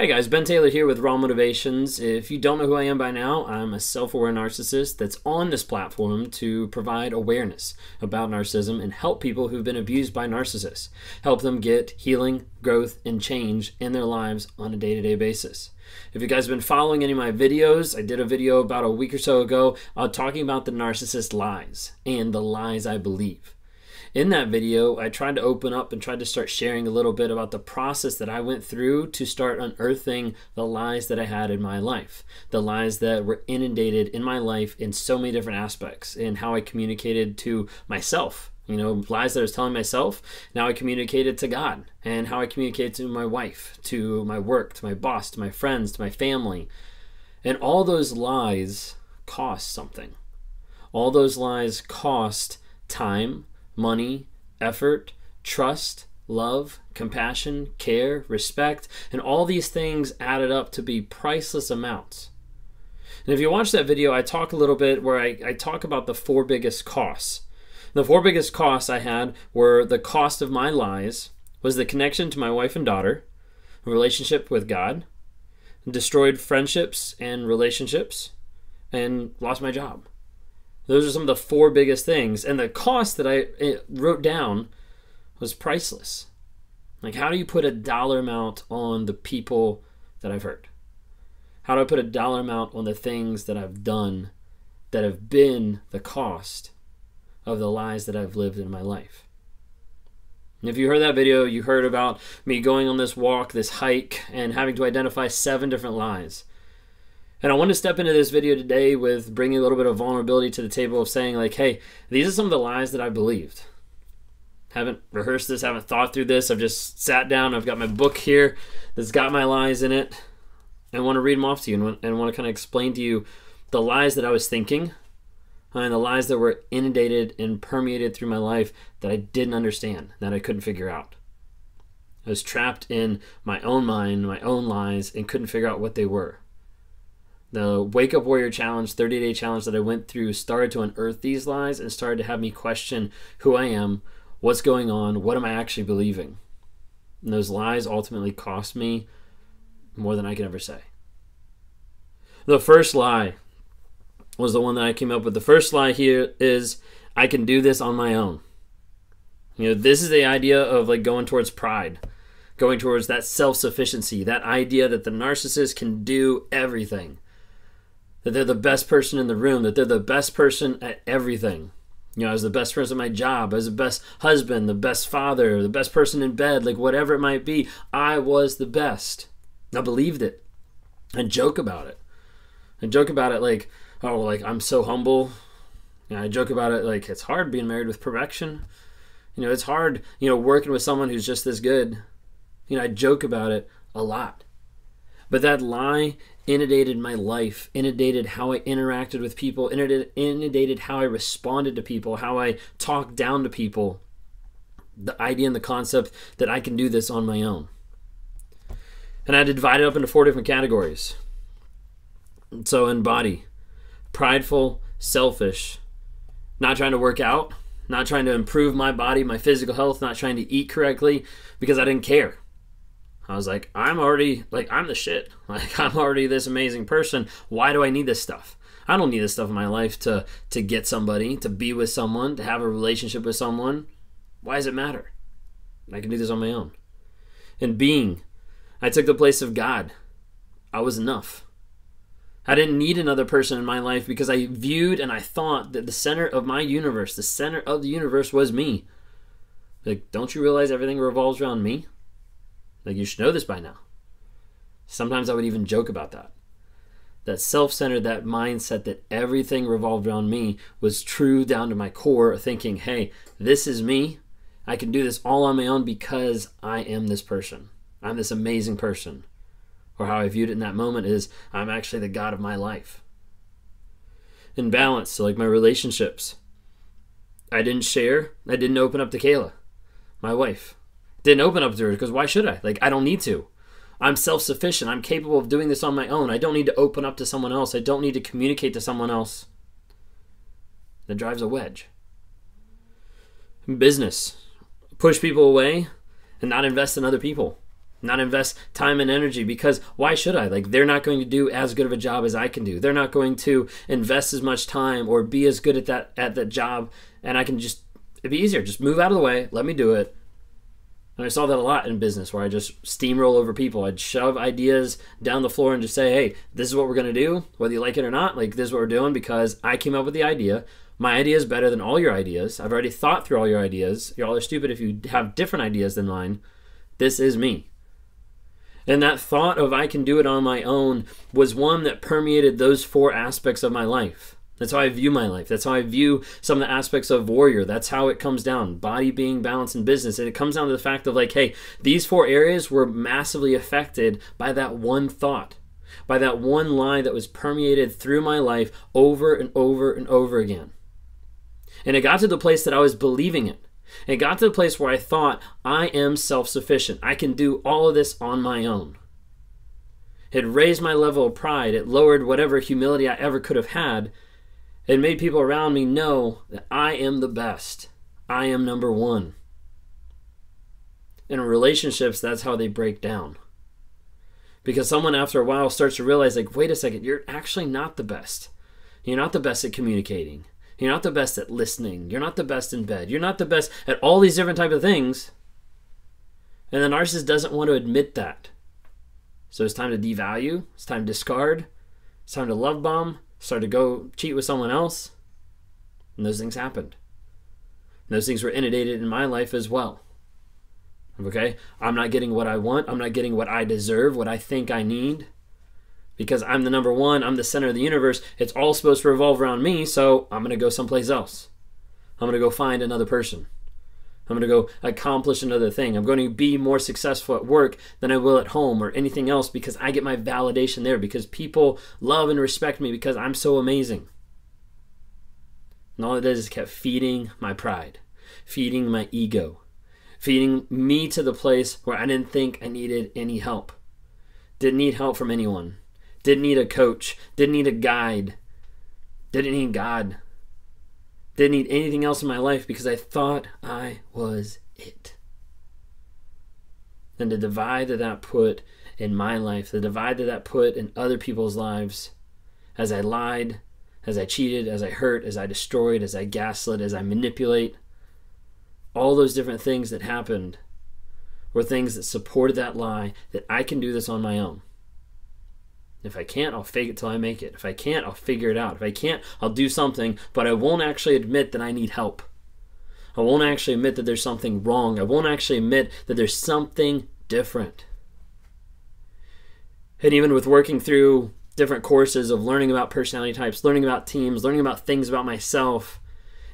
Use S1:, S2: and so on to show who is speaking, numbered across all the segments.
S1: Hey guys, Ben Taylor here with Raw Motivations. If you don't know who I am by now, I'm a self-aware narcissist that's on this platform to provide awareness about narcissism and help people who've been abused by narcissists. Help them get healing, growth, and change in their lives on a day-to-day basis. If you guys have been following any of my videos, I did a video about a week or so ago talking about the narcissist lies and the lies I believe. In that video, I tried to open up and tried to start sharing a little bit about the process that I went through to start unearthing the lies that I had in my life. The lies that were inundated in my life in so many different aspects, and how I communicated to myself. Lies that I was telling myself, now I communicated to God, and how I communicated to my wife, to my work, to my boss, to my friends, to my family. And all those lies cost something. All those lies cost time, money, effort, trust, love, compassion, care, respect, and all these things added up to be priceless amounts. And if you watch that video, I talk a little bit where I talk about the four biggest costs. The four biggest costs I had were the cost of my lies, was the connection to my wife and daughter, a relationship with God, destroyed friendships and relationships, and lost my job. Those are some of the four biggest things. And the cost that I wrote down was priceless. Like, how do you put a dollar amount on the people that I've hurt? How do I put a dollar amount on the things that I've done that have been the cost of the lies that I've lived in my life? And if you heard that video, you heard about me going on this walk, this hike, and having to identify 7 different lies. And I want to step into this video today with bringing a little bit of vulnerability to the table of saying, like, hey, these are some of the lies that I believed. Haven't rehearsed this, haven't thought through this. I've just sat down. I've got my book here that's got my lies in it. And I want to read them off to you and want to kind of explain to you the lies that I was thinking and the lies that were inundated and permeated through my life that I didn't understand, that I couldn't figure out. I was trapped in my own mind, my own lies, and couldn't figure out what they were. The Wake Up Warrior Challenge, 30-day challenge that I went through started to unearth these lies and started to have me question who I am, what's going on, what am I actually believing? And those lies ultimately cost me more than I can ever say. The first lie was the one that I came up with. The first lie here is, I can do this on my own. This is the idea of like going towards pride, going towards that self-sufficiency, that idea that the narcissist can do everything. That they're the best person in the room, that they're the best person at everything. I was the best person at my job, I was the best husband, the best father, the best person in bed, like whatever it might be, I was the best. I believed it. I joke about it. I joke about it like, oh, like I'm so humble. I joke about it like it's hard being married with perfection. It's hard, working with someone who's just this good. I joke about it a lot. But that lie inundated my life, inundated how I interacted with people, inundated how I responded to people, how I talked down to people. The idea and the concept that I can do this on my own. And I had to divide it up into 4 different categories. So in body, prideful, selfish, not trying to work out, not trying to improve my body, my physical health, not trying to eat correctly because I didn't care. I was like, I'm the shit. Like, I'm already this amazing person. Why do I need this stuff? I don't need this stuff in my life to get somebody, to be with someone, to have a relationship with someone. Why does it matter? I can do this on my own. And being, I took the place of God. I was enough. I didn't need another person in my life because I viewed and I thought that the center of my universe, the center of the universe was me. Like, don't you realize everything revolves around me? Like, you should know this by now. Sometimes I would even joke about that. That self-centered, that mindset that everything revolved around me was true down to my core, thinking, hey, this is me. I can do this all on my own because I am this person. I'm this amazing person. Or how I viewed it in that moment is, I'm actually the God of my life. In balance, so like my relationships. I didn't share. I didn't open up to Kayla, my wife. Didn't open up to her because why should I? Like, I don't need to. I'm self-sufficient. I'm capable of doing this on my own. I don't need to open up to someone else. I don't need to communicate to someone else. That drives a wedge. In business. Push people away and not invest in other people. not invest time and energy, because why should I? Like, they're not going to do as good of a job as I can do. They're not going to invest as much time or be as good at that job, and I can just, it'd be easier. Just move out of the way, let me do it. And I saw that a lot in business, where I just steamroll over people. I'd shove ideas down the floor and just say, hey, this is what we're going to do, whether you like it or not. Like, this is what we're doing because I came up with the idea. My idea is better than all your ideas. I've already thought through all your ideas. Y'all are stupid if you have different ideas than mine. This is me. And that thought of I can do it on my own was one that permeated those 4 aspects of my life. That's how I view my life. That's how I view some of the aspects of warrior. That's how it comes down. Body, being, balance, and business. And it comes down to the fact of like, hey, these 4 areas were massively affected by that one thought, by that one lie that was permeated through my life over and over and over again. And it got to the place that I was believing it. It got to the place where I thought, I am self-sufficient. I can do all of this on my own. It raised my level of pride. It lowered whatever humility I ever could have had. It made people around me know that I am the best. I am number one. In relationships, that's how they break down. Because someone after a while starts to realize, like, wait a second, you're actually not the best. You're not the best at communicating. You're not the best at listening. You're not the best in bed. You're not the best at all these different type of things. And the narcissist doesn't want to admit that. So it's time to devalue. It's time to discard. It's time to love bomb. Start to go cheat with someone else. And those things happened. And those things were inundated in my life as well. Okay? I'm not getting what I want. I'm not getting what I deserve, what I think I need. Because I'm the number one, I'm the center of the universe, it's all supposed to revolve around me, so I'm going to go someplace else. I'm going to go find another person. I'm going to go accomplish another thing. I'm going to be more successful at work than I will at home or anything else because I get my validation there, because people love and respect me because I'm so amazing. And all it did is kept feeding my pride, feeding my ego, feeding me to the place where I didn't think I needed any help. Didn't need help from anyone. Didn't need a coach. Didn't need a guide. Didn't need God. Didn't need anything else in my life because I thought I was it. And the divide that put in my life, the divide that put in other people's lives, as I lied, as I cheated, as I hurt, as I destroyed, as I gaslit, as I manipulate, all those different things that happened were things that supported that lie that I can do this on my own. If I can't, I'll fake it till I make it. If I can't, I'll figure it out. If I can't, I'll do something, but I won't actually admit that I need help. I won't actually admit that there's something wrong. I won't actually admit that there's something different. And even with working through different courses of learning about personality types, learning about teams, learning about things about myself,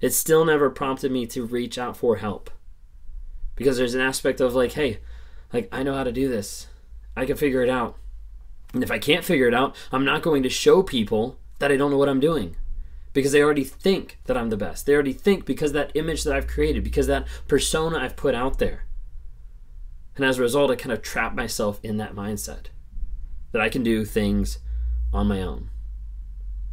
S1: it still never prompted me to reach out for help. Because there's an aspect of like, hey, like I know how to do this. I can figure it out. And if I can't figure it out, I'm not going to show people that I don't know what I'm doing. Because they already think that I'm the best. They already think because that image that I've created, because that persona I've put out there. And as a result, I kind of trap myself in that mindset. That I can do things on my own.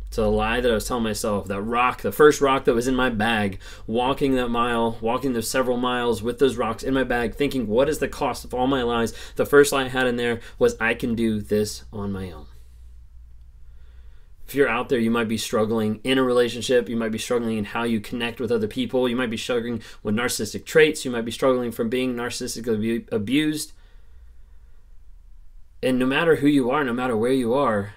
S1: So the lie that I was telling myself, that rock, the first rock that was in my bag, walking that mile, walking those several miles with those rocks in my bag, thinking, what is the cost of all my lies? The first lie I had in there was, I can do this on my own. If you're out there, you might be struggling in a relationship. You might be struggling in how you connect with other people. You might be struggling with narcissistic traits. You might be struggling from being narcissistically abused. And no matter who you are, no matter where you are,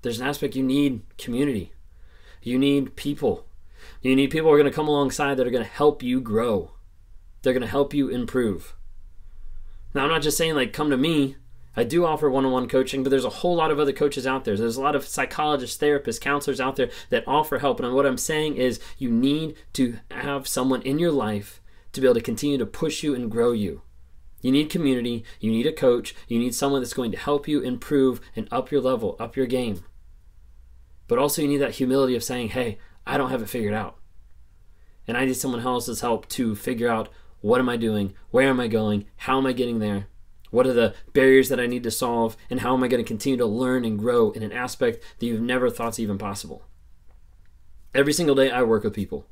S1: there's an aspect you need community. You need people. You need people who are going to come alongside that are going to help you grow. They're going to help you improve. Now, I'm not just saying like come to me. I do offer one-on-one coaching, but there's a whole lot of other coaches out there. There's a lot of psychologists, therapists, counselors out there that offer help. And what I'm saying is you need to have someone in your life to be able to continue to push you and grow you. You need community. You need a coach. You need someone that's going to help you improve and up your level, up your game. But also you need that humility of saying, hey, I don't have it figured out. And I need someone else's help to figure out what am I doing, where am I going, how am I getting there, what are the barriers that I need to solve, and how am I going to continue to learn and grow in an aspect that you've never thought is even possible. Every single day I work with people.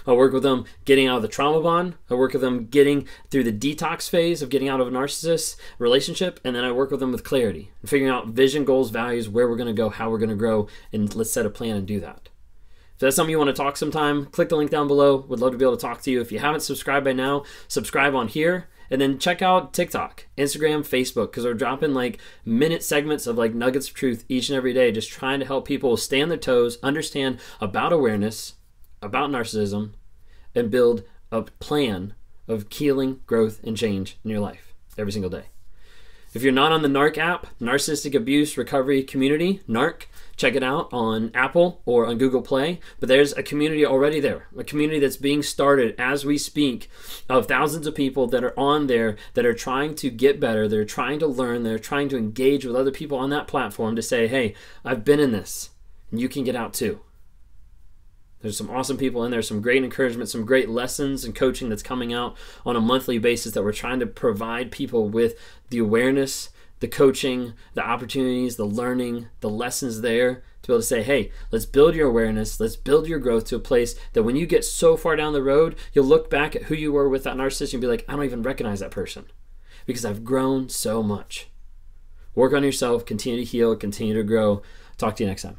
S1: I work with them getting out of the trauma bond. I work with them getting through the detox phase of getting out of a narcissist relationship. And then I work with them with clarity and figuring out vision, goals, values, where we're going to go, how we're going to grow, and let's set a plan and do that. If that's something you want to talk sometime, click the link down below. Would love to be able to talk to you. If you haven't subscribed by now, subscribe on here. And then check out TikTok, Instagram, Facebook, because we're dropping like minute segments of like nuggets of truth each and every day, just trying to help people stay on their toes, understand about awareness, about narcissism, and build a plan of healing, growth, and change in your life every single day. If you're not on the NARC app, Narcissistic Abuse Recovery Community, NARC, check it out on Apple or on Google Play. But there's a community already there, a community that's being started as we speak of thousands of people that are on there that are trying to get better. They're trying to learn. They're trying to engage with other people on that platform to say, hey, I've been in this and you can get out too. There's some awesome people in there, some great encouragement, some great lessons and coaching that's coming out on a monthly basis that we're trying to provide people with the awareness, the coaching, the opportunities, the learning, the lessons there to be able to say, hey, let's build your awareness, let's build your growth to a place that when you get so far down the road, you'll look back at who you were with that narcissist and be like, I don't even recognize that person because I've grown so much. Work on yourself, continue to heal, continue to grow. Talk to you next time.